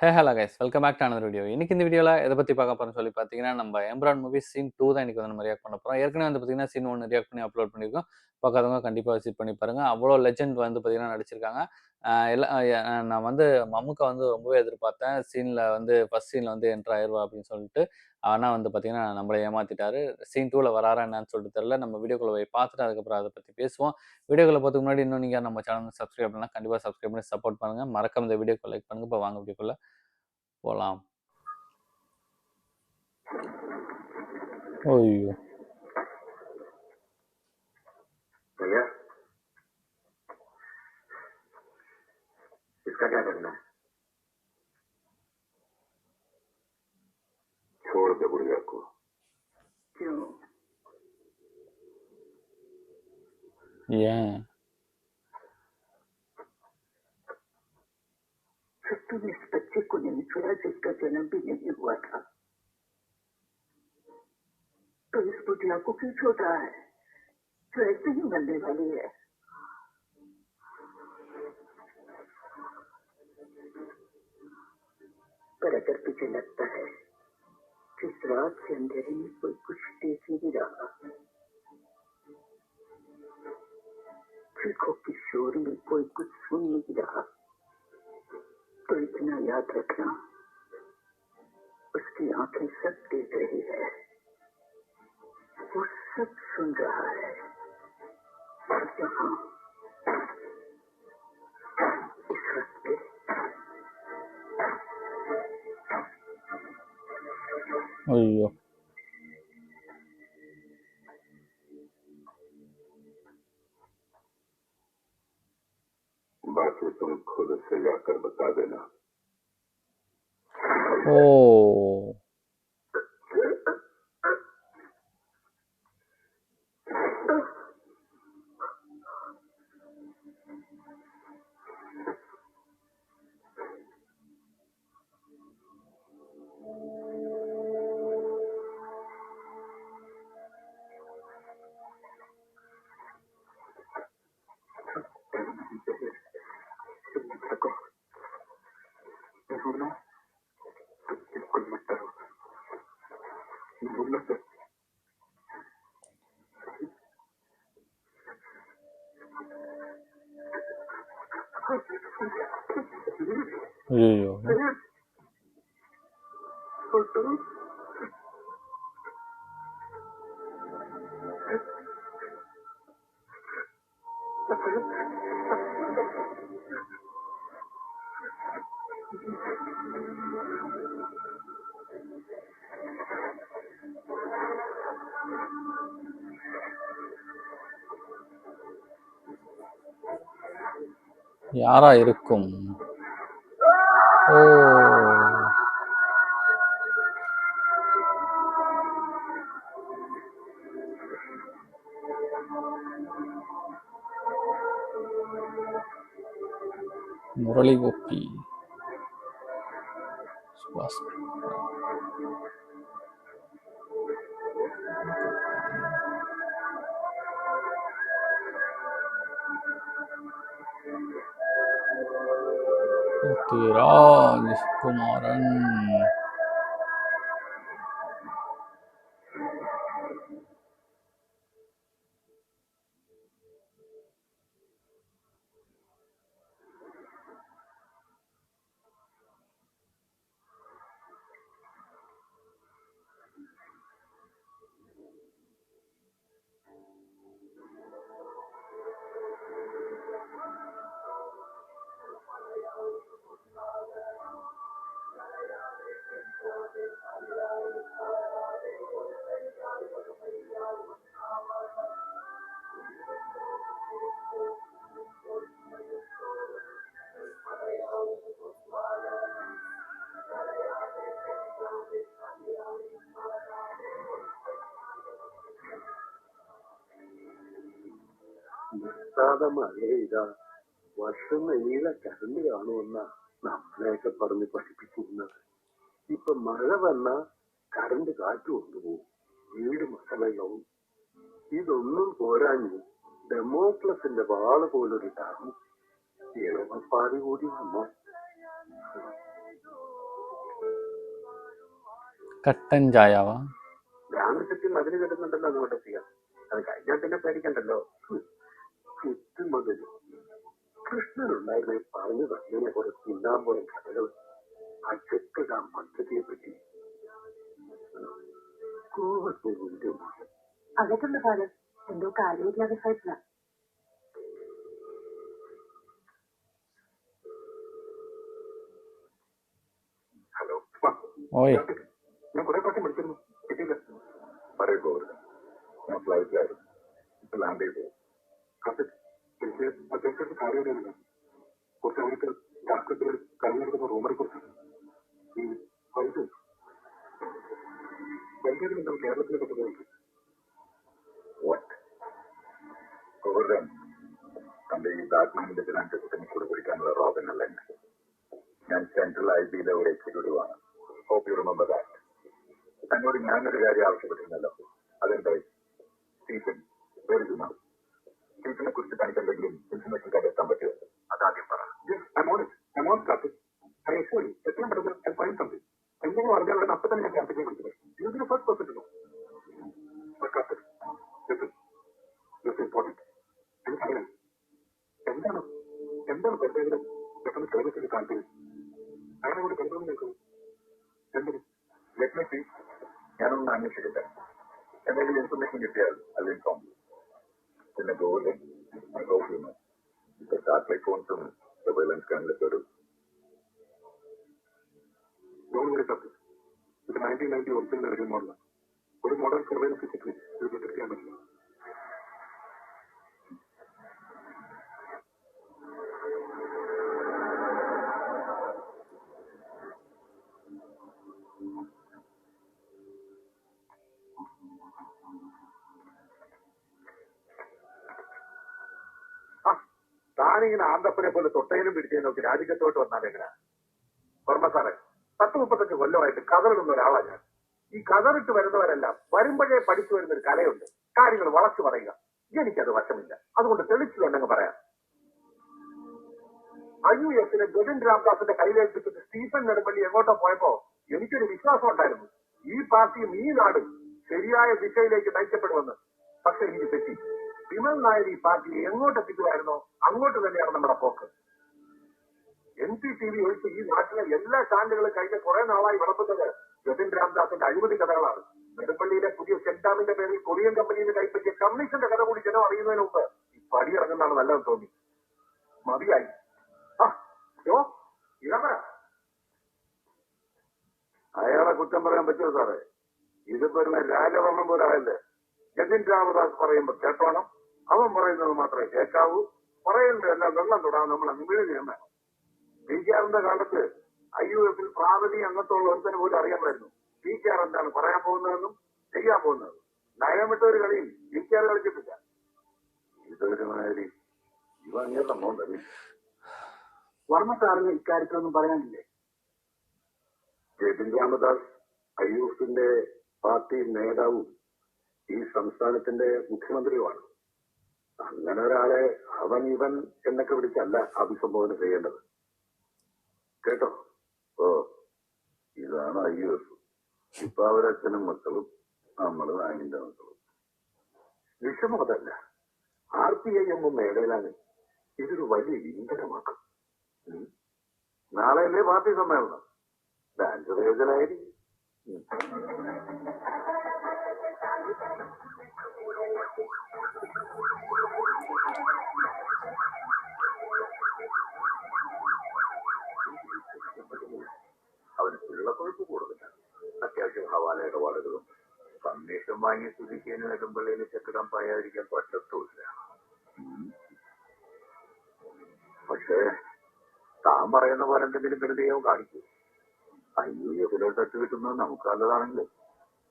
Hello guys, welcome back to another video. இன்னைக்கு இந்த வீடியோவில் எதை பற்றி பார்க்க போகிறோம்னு சொல்லி பார்த்தீங்கன்னா, நம்ம எம்ப்ரான் மூவி சீன் 2 தான் இன்னைக்கு வந்து நம்ம ரியாக்ட் பண்ண போகிறோம். ஏற்கனவே வந்து பார்த்தீங்கன்னா சீன் 1 ரியாக்ட் பண்ணி அப்லோட் பண்ணியிருக்கோம். பார்க்காதவங்க கண்டிப்பாக விசிட் பண்ணி பாருங்க. அவ்வளோ லெஜெண்ட் வந்து பார்த்தீங்கன்னா நடிச்சிருக்காங்க. நான் வந்து மம்முக்கா வந்து ரொம்பவே எதிர்பார்த்தேன். சீனில் வந்து ஃபர்ஸ்ட் சீனில் வந்து என்ட்ரு ஆயிடுவா அப்படின்னு சொல்லிட்டு. ஆனால் வந்து பார்த்தீங்கன்னா நம்மளை ஏமாற்றிட்டாரு. சீன் 2ல வராரா என்னன்னு சொல்லிட்டு தெரியல. நம்ம வீடியோக்குள்ள போய் பார்த்துட்டு அதுக்கப்புறம் அதை பற்றி பேசுவோம். வீடியோக்குள்ள போகிறதுக்கு முன்னாடி இன்னும் நீங்கள் நம்ம சேனல் சப்ஸ்கிரைப் பண்ணலாம். கண்டிப்பாக சப்ஸ்கிரைப் பண்ணி சப்போர்ட் பண்ணுங்கள். மறக்காம இந்த வீடியோக்கு லைக் பண்ணுங்கள். இப்போ வாங்க வீடியோக்குள்ள போகலாம். ஐயோ, भैया इसका क्या करना है? छोड़ दे बुढ़िया को। क्यों? ஏன் फिर तुम इस बच्चे को नहीं छोड़ा जिसका जन्म भी नहीं हुआ था, तो इस बुढ़िया को क्यों छोड़ रहा है जो ऐसे ही मरने वाली है? पर अगर तुझे लगता है कि इस रात से अंधेरे में कोई कुछ देख नहीं रहा, चीखों के शोर में कोई कुछ सुन नहीं रहा, तो इतना याद रखना, उसकी आंखें सब देख रही है, वो सब सुन रहा है। और यहाँ इस वक्त पे ஐயோ, बाकी तुम खुद से जाकर बता देना। ஓ बिल्कुल मत डरो, बोलो तो। ஐயோ, யாரா இருக்கும்? ஓ முரளி கோபி, சுபாஷ், ராஜ்குமாரன். മഴയിതാ വർഷം നീള കരണ്ട് കാണുമെന്നാ നമ്മളെയൊക്കെ പറഞ്ഞ് പഠിപ്പിച്ചിരുന്നത്. ഇപ്പൊ മഴ വന്നാ കരണ്ട് കാറ്റ് കൊണ്ടുപോകും, വീട് മഴവെള്ളവും. ഇതൊന്നും പോരാഞ്ഞ് ഡെമോക്ലസിന്റെ വാള് പോലൊരു ഡാം ഇളവപ്പാതി കൂടി വന്നു. കട്ടൻ ചായവാ? രാമചുറ്റും മതിന് കിട്ടുന്നുണ്ടല്ലോ, അതുകൊണ്ട് ചെയ്യാം. അത് കഴിഞ്ഞാൽ പിന്നെ പേടിക്കണ്ടല്ലോ. ചുറ്റുമതിൽ കൃഷ്ണനുണ്ടായിരുന്ന പറഞ്ഞു തന്നെ പോലെ തിന്നാൻ പോലെ കഥകൾ അച്ചക്കത മദ്യത്തെ പറ്റി കോവത്തിന്റെ അകത്തുള്ള കാലം എന്തോ കാര്യമില്ലാതെ സൈറ്റില. ഹലോ, ഓയ് ഞാൻ കുറെ പ്രാവശ്യം വിളിച്ചിരുന്നു, കിട്ടിയില്ല. പറയപ്പോ ഞാൻ ഫ്ലൈറ്റിലായിരുന്നു, ഇപ്പൊ ലാൻഡ് ചെയ്തു. എനിക്ക് അത്യാവശ്യം കാര്യമില്ല. കുറച്ച് അവർക്ക് രാഷ്ട്രത്തിൽ കലഞ്ഞെടുക്കുന്ന റൂമറെ കുറിച്ചാണ്. ഈ വൈദ്യുതി നമ്മൾ കേരളത്തിലെ പറ്റുന്നത് തന്റെ ഈ ബാറ്റ്മാനിന്റെ ഫിനാൻഷ്യൽ കൂടെ പിടിക്കാനുള്ള റോബിൻ അല്ല. ഞാൻ സെൻട്രൽ ഐ ബിയിലെ ഒരു എക്സിക്യൂട്ടീവ് ആണ്. Hope you remember that. തന്നോട് ഞാനൊരു കാര്യം ആവശ്യപ്പെട്ടിരുന്നല്ലോ, അതെന്തായി? സ്റ്റീഫൻ പേരുമാ. സ്റ്റീഫനെ കുറിച്ച് തനിക്ക് എന്തെങ്കിലും ഇൻഫർമേഷൻ കണ്ടെത്താൻ പറ്റുമോ? അതാദ്യം പറ. എത്രയും പെട്ടെന്ന് ഫൈൻ സംതിങ്. എന്തെങ്കിലും അറിഞ്ഞാൽ അപ്പൊ തന്നെ ഞാൻ ക്യാപ്റ്റനെ വിളിച്ചത്. ഇതിന് ഫസ്റ്റ് പെർസെന്റ് ഇമ്പോർട്ടന്റ്. എനിക്കറിയാം എന്താണ് എന്താണ് എന്തെങ്കിലും പെട്ടെന്ന് കേരളത്തിൽ താല്പര്യം. അങ്ങനെ കൂടി പെട്ടെന്ന് നിൽക്കുന്നു. എന്തെങ്കിലും ലെറ്റ് ഞാനൊന്ന് അന്വേഷിക്കട്ടെ. എന്തെങ്കിലും ഇൻഫർമേഷൻ കിട്ടിയാൽ അത് ഇൻഫോം. പിന്നെ ഗോവയിൽ സാറ്റലൈറ്റ് ഫോൺസും സർവൈലൻസ് സ്കാനിലൊക്കെ വരും. ഇത് 1990 ഒറിജിനൽ ഒരു മോഡലാണ്. ഒരു മോഡൽ സർവൈലൻസ് സിസ്റ്റത്തിൽ ഇത് ഡിറ്റക്ട് ചെയ്യാൻ പറ്റില്ല. താനിങ്ങനെ ആന്തപ്പനെ പോലെ തൊട്ടയിലും പിടിച്ചതിനും നോക്കി രാജിക്കത്തോട്ട് വന്നാൽ എങ്ങനെയാ? വർമ്മ സാറേ, 10-35 കൊല്ലമായിട്ട് കതറിടുന്ന ഒരാളാണ് ഞാൻ. ഈ കതറിട്ട് വരുന്നവരെല്ലാം വരുമ്പോഴേ പഠിച്ചു വരുന്നൊരു കലയുണ്ട്, കാര്യങ്ങൾ വളച്ചു പറയുക. എനിക്കത് വശമില്ല, അതുകൊണ്ട് തെളിച്ചുണ്ടെന്ന് പറയാം. IUSലെ ഗജൻ രാംദാസിന്റെ കയ്യിലേൽപ്പിച്ചിട്ട് സ്റ്റീഫൻ നെടുമ്പള്ളി എങ്ങോട്ടോ പോയപ്പോ എനിക്കൊരു വിശ്വാസം ഉണ്ടായിരുന്നു, ഈ പാർട്ടിയും ഈ നാടും ശരിയായ ദിശയിലേക്ക് നയിക്കപ്പെടുമെന്ന്. പക്ഷെ എനിക്ക് തെറ്റി. വിമൽ നായർ ഈ പാർട്ടിയെ എങ്ങോട്ട് എത്തിക്കുമായിരുന്നോ അങ്ങോട്ട് തന്നെയാണ് നമ്മുടെ പോക്ക്. NCTV ഒഴിച്ച് ഈ നാട്ടിലെ എല്ലാ ചാനലുകളും കഴിഞ്ഞ കുറെ നാളായി വിളമ്പുന്നത് ജതിൻ രാംദാസിന്റെ അഴിമതി കഥകളാണ്. നെടുപ്പള്ളിയിലെ പുതിയ ചെക്ക് ഡാമിന്റെ പേരിൽ കൊറിയൻ കമ്പനിയിൽ കൈപ്പറ്റിയ കമ്മീഷന്റെ കഥ കൂടി ജനം അറിയുന്നതിന് മുമ്പ് ഈ പടി ഇറങ്ങുന്നതാണ് നല്ലതെന്ന് തോന്നി. മതിയായി. അയാളെ കുറ്റം പറയാൻ പറ്റുമോ സാറേ? ഇതിപ്പോ രാജവർമ്മ പോരായല്ലേ. ജതിൻ രാമദാസ് പറയുമ്പോ കേട്ടോണം, അവൻ പറയുന്നത് മാത്രമേ കേൾക്കാവൂ. പറയുന്നതെല്ലാം വെള്ളം തൊടാൻ നമ്മൾ അങ്ങ് വേണം. PKRന്റെ കാലത്ത് IUSൽ പ്രാഥമിക അംഗത്തുള്ള ഒരുത്തന് പോലും അറിയാമായിരുന്നു PKR എന്താണ് പറയാൻ പോകുന്നതെന്നും ചെയ്യാൻ പോകുന്നതെന്നും. നയമിട്ട ഒരു കളിയും PKR കളിച്ചിട്ടില്ല. ഇതൊരു മാതിരി ഇവ അങ്ങനെ സംഭവം തന്നെ. വർമ്മ സാറിന് ഇക്കാര്യത്തിലൊന്നും പറയാനില്ലേ? ജതിൻ രാമദാസ് IUSന്റെ പാർട്ടി നേതാവും ഈ സംസ്ഥാനത്തിന്റെ മുഖ്യമന്ത്രിയുമാണ്. അങ്ങനെ ഒരാളെ അവൻ ഇവൻ എന്നൊക്കെ വിളിച്ചല്ല അഭിസംബോധന ചെയ്യേണ്ടത്. കേട്ടോ? ഓ, ഇതാണ് IUS. ഇപ്പൊ അവരച്ഛനും മക്കളും, നമ്മള് നായിന്റെ മക്കളും. വിഷമം അതല്ല, RPIM മേഖലയിലാണ് ഇതൊരു വലിയ ഇന്ധനമാക്കും. നാളെയല്ലേ പാർട്ടി സമ്മേളനം? ഡാൻസ് വേദനായിരിക്കും. അവന് പിള്ളക്കൊഴുപ്പ് കൂടുതലാണ്. അത്യാവശ്യം ഹവാല ഇടപാടുകളും. സന്ദേശം വാങ്ങി സ്ഥിതിക്ക് നെടുമ്പള്ളിയിൽ ചെക്കിടാൻ പറയാതിരിക്കാൻ പറ്റത്തുമില്ല. പക്ഷേ താൻ പറയുന്ന പോലെ എന്തെങ്കിലും കരുതിയോ കാണിക്കൂ. IUSലെ തട്ട് കിട്ടുന്നത് നമുക്ക് നല്ലതാണെങ്കിൽ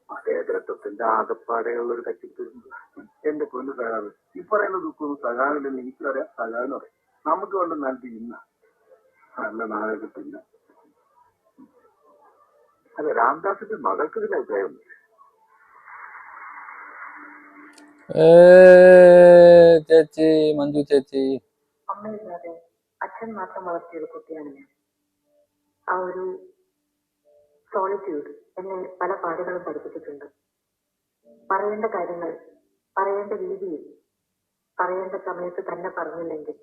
മതേതരത്വത്തിന്റെ ആകപ്പാടെയുള്ളൊരു തട്ടിപ്പിടുന്നു. എന്റെ പൊന്നു സഹാബ്, ഈ പറയുന്ന ദുഃഖമൊന്നും സഹാബില്ലെന്ന് എനിക്കറിയാം. സഹാബെന്ന് പറയും നമുക്ക് കൊണ്ട് നൽകി ഇന്ന നല്ല നാളെ കിട്ടില്ല. അല്ല, രാംദാസിന്റെ മകൾക്ക് ഇതിന്റെ അഭിപ്രായം ചേച്ചി, മഞ്ജു ചേച്ചി. അമ്മയില്ലാതെ അച്ഛൻ മാത്രം വളർത്തിയൊരു കുട്ടിയാണ് ഞാൻ. ആ ഒരു സോളിറ്റ്യൂഡ് എന്നെ പല പാഠങ്ങളും പഠിപ്പിച്ചിട്ടുണ്ട്. പറയേണ്ട കാര്യങ്ങൾ പറയേണ്ട രീതിയിൽ പറയേണ്ട സമയത്ത് തന്നെ പറഞ്ഞില്ലെങ്കിൽ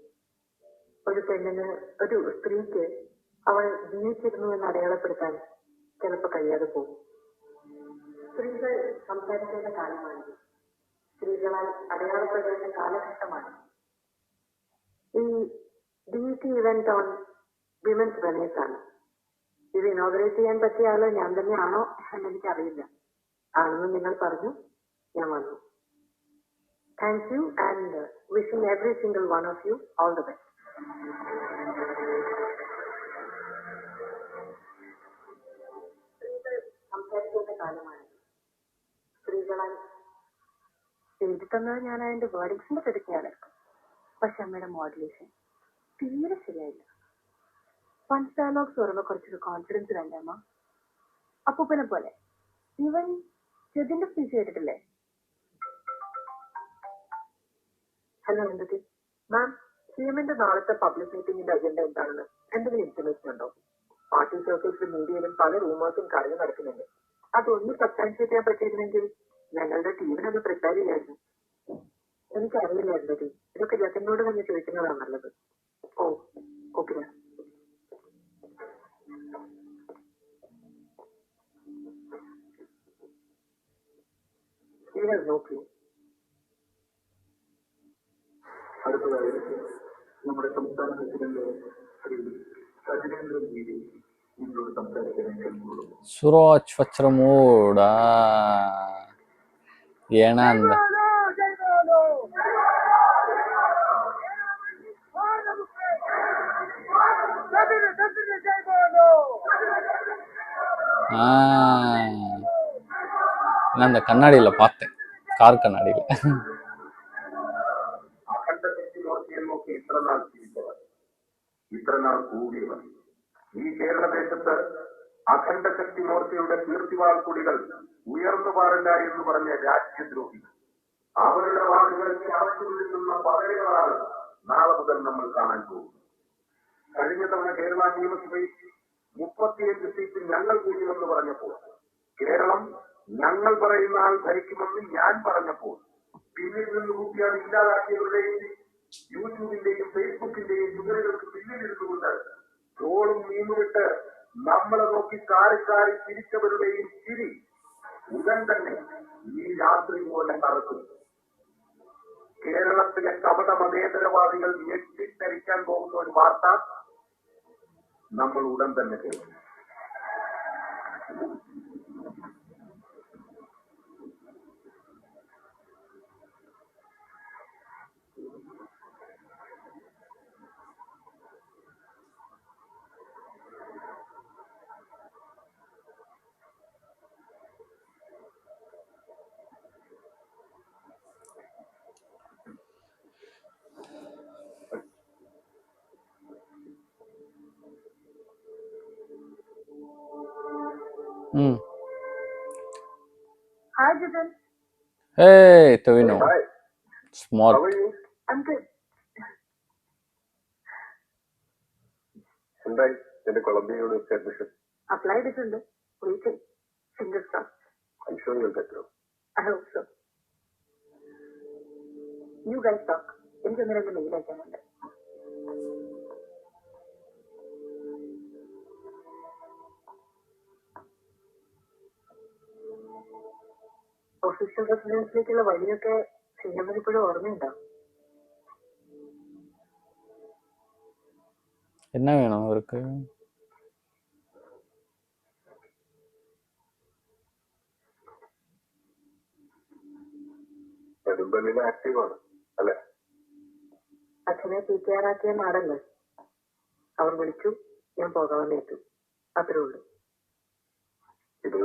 ഒരു പെണ്ണിന്, ഒരു സ്ത്രീക്ക് അവൾ ജീവിച്ചിരുന്നു എന്ന് അടയാളപ്പെടുത്താൻ ചിലപ്പോൾ കഴിയാതെ പോകും. സ്ത്രീകൾ സംസാരിക്കേണ്ട കാലമാണ്, സ്ത്രീകളാൽ അടയാളപ്പെടേണ്ട കാലഘട്ടമാണ്. ഈ DET event on women's wellness ആണ്. ഇത് ഇനോഗ്രേറ്റ് ചെയ്യാൻ പറ്റിയ ആള് ഞാൻ തന്നെയാണോ എന്ന് എനിക്കറിയില്ല. ആണെന്ന് നിങ്ങൾ പറഞ്ഞു, ഞാൻ വന്നു. Thank you and wishing every single one of you all the best. സ്ത്രീകൾ സംസാരിക്കേണ്ട കാലമാണ്. സ്ത്രീകളാൽ എഴുതി തന്നത് ഞാൻ അതിന്റെ വേർഡിങ്സിന്റെ തിരക്കിയാണ്. പക്ഷെ അമ്മയുടെ മോഡുലേഷൻ തീരെ ശരിയായില്ല. പഞ്ച് ഡയലോഗ്സ് പറയുമ്പോൾ കുറച്ചൊരു കോൺഫിഡൻസ് വേണ്ട അമ്മ. അപ്പൂപ്പനെ പോലെ. ഇവൻ ചെതിന്റെ സ്പീച്ച് കേട്ടിട്ടില്ലേ? ഹലോ എന്തൊക്കെ മാം, CMന്റെ നാളത്തെ പബ്ലിക് മീറ്റിംഗിന്റെ അജണ്ട എന്താണെന്ന് എന്തെങ്കിലും ഇൻഫർമേഷൻ ഉണ്ടോ? പാർട്ടി സർക്കിൾസിലും മീഡിയയിലും പല റൂമേഴ്സും കറങ്ങി നടക്കുന്നുണ്ട്. അതൊന്ന് സബ്സ്റ്റാൻഷിയേറ്റ് ചെയ്യാൻ പറ്റിയിരുന്നെങ്കിൽ ഞങ്ങളുടെ ടീമിനത് പ്രിപ്പയർ ചെയ്യായിരുന്നു. എനിക്കറിയില്ലായിരുന്നു. ഇതൊക്കെ ജത്തിനോട് തന്നെ ചോദിക്കുന്നതാണ് നല്ലത്. ഓ ഓക്കെ. നോക്കി അടുത്തതായി നമ്മുടെ സംസ്ഥാന പ്രസിഡന്റ് ശ്രീ സജിനേന്ദ്രൻ ഗിരി നിങ്ങളോട് സംസാരിക്കാൻ കേൾക്കുള്ളൂ. ಸುರಾಜ್ ವಚ್ರಮೂಡ ಏನಂದ நான் அந்த கண்ணாடியில பார்த்தேன், கார் கண்ணாடியில. ഇത്രനാൾ കൂടിയവർ ഈ കേരളദേശത്ത് അഖണ്ഡശക്തി മൂർത്തിയുടെ കീർത്തിവാൾ കുടികൾ ഉയർന്നു പാടില്ല എന്ന് പറഞ്ഞ രാജ്യദ്രോഹികൾ, അവരുടെ വാക്കുകൾക്ക് ആവശ്യമുള്ള പദവികളാണ് നാളെ മുതൽ നമ്മൾ കാണാൻ പോകുന്നത്. കഴിഞ്ഞ തവണ കേരള നിയമസഭയിൽ 35 സീറ്റ് ഞങ്ങൾ കൂടിയെന്ന് പറഞ്ഞപ്പോൾ, കേരളം ഞങ്ങൾ പറയുന്ന ആൾ ഭരിക്കുമെന്ന് ഞാൻ പറഞ്ഞപ്പോൾ, പിന്നിൽ നിന്ന് കൂട്ടിയാൽ ഇല്ലാതാക്കിയവരുടെയും യൂട്യൂബിന്റെയും ഫേസ്ബുക്കിന്റെയും ചുമരുകൾക്ക് പിന്നിലിരുന്നുകൊണ്ട് ട്രോളും മീനുവിട്ട് നമ്മളെ നോക്കി കാറി കാറി ചിരിച്ചവരുടെയും ചിരി ഉടൻ തന്നെ ഈ രാത്രി പോലെ കറക്കും. കേരളത്തിലെ കപട മതേതരവാദികൾ ഞെട്ടിത്തരിക്കാൻ പോകുന്ന ഒരു വാർത്ത നമ്മൾ ഉടൻ തന്നെ കേൾക്കും. Hi, Jitin. Hey, Tovino. Hi. Smart. How are you? I'm good. എന്തായി എന്റെ കൊളംബിയ യൂണിവേഴ്സിറ്റി അഡ്മിഷൻ? അപ്ലൈ ചെയ്തിട്ടുണ്ട്. Waiting. Fingers crossed. I'm sure you'll get through. I hope so. You guys talk. എനിക്കൊന്ന് രണ്ട് മെയിൽ അയക്കാനുണ്ട്. ഒഫീഷ്യൽ റെസിഡൻസിലേക്കുള്ള വഴിയൊക്കെ CM ഇപ്പോഴും ഓർമ്മയുണ്ടോ? என்ன வேணும் அவருக்கு? നെടുമ്പള്ളിയിൽ ആക്റ്റീവാണ് അല്ലെ? അച്ഛനെ PKR ആക്കിയ നാടല്ലേ. അവർ വിളിച്ചു, ഞാൻ പോകാമെന്നേറ്റു. അത്രേ ഉള്ളൂ. ഇത്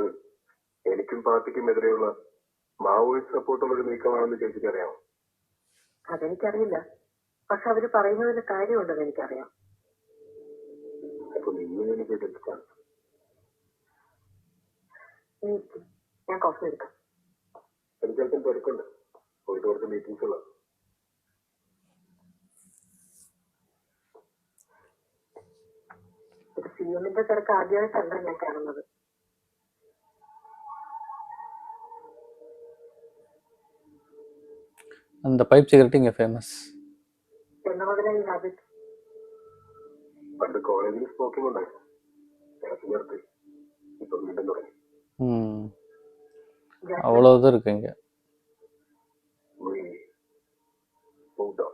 എനിക്കും പാർട്ടിക്കുമെതിരെയുള്ള മാവോയിസ്റ്റ് സപ്പോർട്ടുള്ള ഒരു നീക്കമാണെന്ന് ചേച്ചിക്ക് അറിയാമോ? അതെനിക്കറിയില്ല. പക്ഷെ അവര് പറയുന്നതിന് കാര്യമുണ്ടെന്ന് എനിക്കറിയാം. അപ്പൊ നിങ്ങൾ എനിക്ക് എതിർക്കാണ്. ഞാൻ കോഫി എടുക്കാം. എനിക്കൽപ്പം തിരക്കുണ്ട്, പോയിട്ട് കുറച്ച് മീറ്റിംഗ്സ് ഉള്ള. ഇത് CMന്റെ തിരക്ക് ആദ്യമായിട്ടല്ല ഞാൻ കാണുന്നത്. அந்த பைப் சிகரெட் இங்கே ஃபேமஸ். എന്ന് മുതലാ ഈ ഹാബിറ്റ്? പണ്ട് കോളേജിൽ സ്മോക്കിംഗ് ഉണ്ടായിരുന്നു. ക്ലാസ് നിർത്തി. ഇപ്പൊ വീണ്ടും തുടങ്ങി. ம் ജാസ്മിൻ, அவ்வளோ இது இருக்கு இங்கே. We moved on.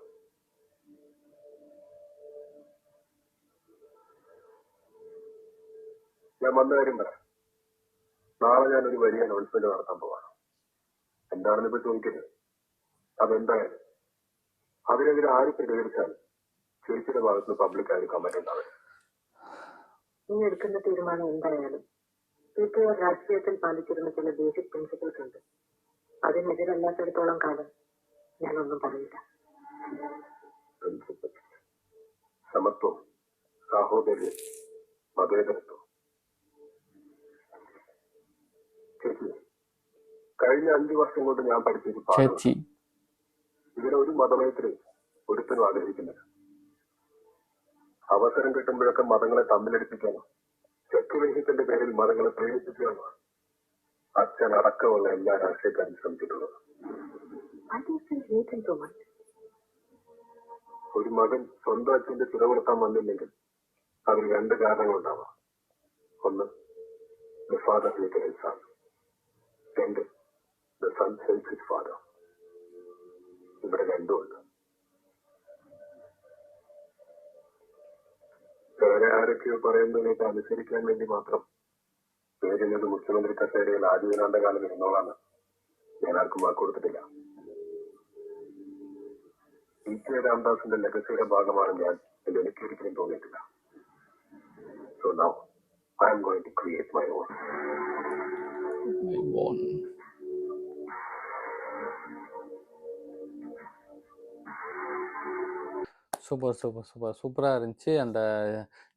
ഞാൻ വന്ന കാര്യം പറയാം. നാളെ ഞാനൊരു വലിയ അനൗൺസ്മെന്റ് നടത്താൻ പോവാണ്. എന്താണെന്ന് ഇപ്പൊ ചോദിക്കരുത്. അതെന്തായാലും അതിനെതിരെ ആര് പ്രതികരിച്ചാലും ചേച്ചിയുടെ ഭാഗത്ത് നിന്ന് പബ്ലിക്കായി കമന്റ് ഉണ്ടാവില്ല. നീ എടുക്കുന്ന തീരുമാനം എന്തായാലും വീട്ടുകാർ രാഷ്ട്രീയത്തിൽ പാലിച്ചിരുന്ന ചില ബേസിക് പ്രിൻസിപ്പിൾസ് ഉണ്ട്. അതിനെതിരല്ലാത്തിടത്തോളം കാലം ഞാനൊന്നും പറയില്ല. പ്രിൻസിപ്പൽ, സമത്വം, സാഹോദര്യം, മതേതരത്വം. ചേച്ചി, കഴിഞ്ഞ 5 വർഷം കൊണ്ട് ഞാൻ പഠിച്ചൊരു പാഠം சேச்சி ഇതിനെ ഒരു മതമൈത്രി ഒരുത്തരും ആഗ്രഹിക്കുന്നില്ല. അവസരം കിട്ടുമ്പോഴൊക്കെ മതങ്ങളെ തമ്മിലടിപ്പിക്കാനോ സെക്യുലറിസത്തിന്റെ പേരിൽ മതങ്ങളെ പ്രേരിപ്പിക്കാനോ അച്ഛൻ അടക്കമുള്ള എല്ലാ രാഷ്ട്രീയക്കാരും ശ്രമിച്ചിട്ടുള്ളത്. Why do you still hate him so much? ഒരു മകൻ സ്വന്തം അച്ഛന്റെ ചിറവെടുത്താൻ വന്നില്ലെങ്കിൽ അതിന് 2 കാരണങ്ങളുണ്ടാവാം. ഒന്ന്, the father hated his son. 2, the son hates his father. ഇവിടെ രണ്ടുമുണ്ട്. വേറെ ആരൊക്കെയോ പറയുന്നതിനൊക്കെ അനുസരിക്കാൻ വേണ്ടി മാത്രം പേരിനത് മുഖ്യമന്ത്രി കസേരയിൽ ആജീവനാന്ത കാലം ഇരുന്നോളാണ് ഞാൻ ആർക്കും വാക്ക് കൊടുത്തിട്ടില്ല. പി.കെ. രാംദാസിന്റെ ലെഗസിയുടെ ഭാഗമാണ് ഞാൻ എന്ന് എനിക്കൊരിക്കലും തോന്നിയിട്ടില്ല. So now I am going to create my own. Own. சூப்பராக இருந்துச்சு. அந்த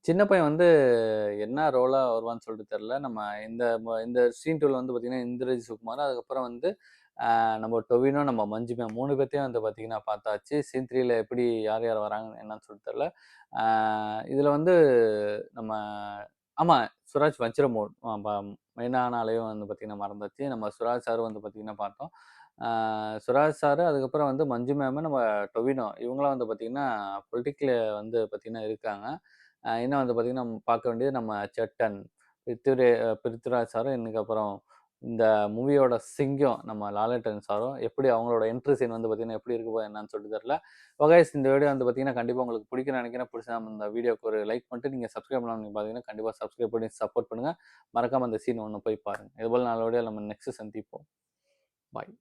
சின்ன பையன் வந்து என்ன ரோலாக வருவான்னு சொல்லிட்டு தெரில. நம்ம இந்த சீன் 2ல வந்து பார்த்தீங்கன்னா இந்திரஜித் சுகுமார், அதுக்கப்புறம் வந்து நம்ம டொவினோ, நம்ம மஞ்சு மேம் 3 பேர்த்தையும் வந்து பார்த்தீங்கன்னா பார்த்தாச்சு. சீன் 3ல எப்படி யார் யார் வராங்கன்னு என்னன்னு சொல்லிட்டு தெரில. இதில் வந்து நம்ம ஆமாம், சுராஜ் வஜ்ரமோட் மெயினானாலையும் வந்து பார்த்தீங்கன்னா மறந்தாச்சு. நம்ம சுராஜ் சார் வந்து பார்த்தீங்கன்னா பார்த்தோம். சுராஜ் சார், அதுக்கப்புறம் வந்து மஞ்சு மேமு, நம்ம டொவினோ இவங்களாம் வந்து பார்த்தீங்கன்னா பொலிட்டிக்கில் வந்து பார்த்தீங்கன்னா இருக்காங்க. இன்னும் வந்து பார்த்தீங்கன்னா நம்ம பார்க்க வேண்டியது நம்ம செட்டன், பிருத்விராஜ் சாரும், இன்னைக்கு அப்புறம் இந்த மூவியோட சிங்கம் நம்ம லாலேட்டன் சாரும் எப்படி அவங்களோட என்ட்ரி சீன் வந்து பார்த்தீங்கன்னா எப்படி இருக்க போகுது என்னன்னு சொல்லிட்டு தெரியல. வகைஸ் இந்த வீடியோ வந்து பார்த்தீங்கன்னா கண்டிப்பாக உங்களுக்கு பிடிக்கும்னு நினைக்கிறேன். பிடிச்சா நம்ம இந்த வீடியோக்கு ஒரு லைக் பண்ணிட்டு நீங்கள் சப்ஸ்கிரைப் பண்ணாமல் நீங்கள் பார்த்தீங்கன்னா கண்டிப்பாக சப்ஸ்கிரைப் பண்ணி சப்போர்ட் பண்ணுங்கள். மறக்காமல் அந்த சீன் ஒன்று போய் பாருங்கள். இதுபோல் நல்ல வீடியோ நம்ம நெக்ஸ்ட் சந்திப்போம். பாய்.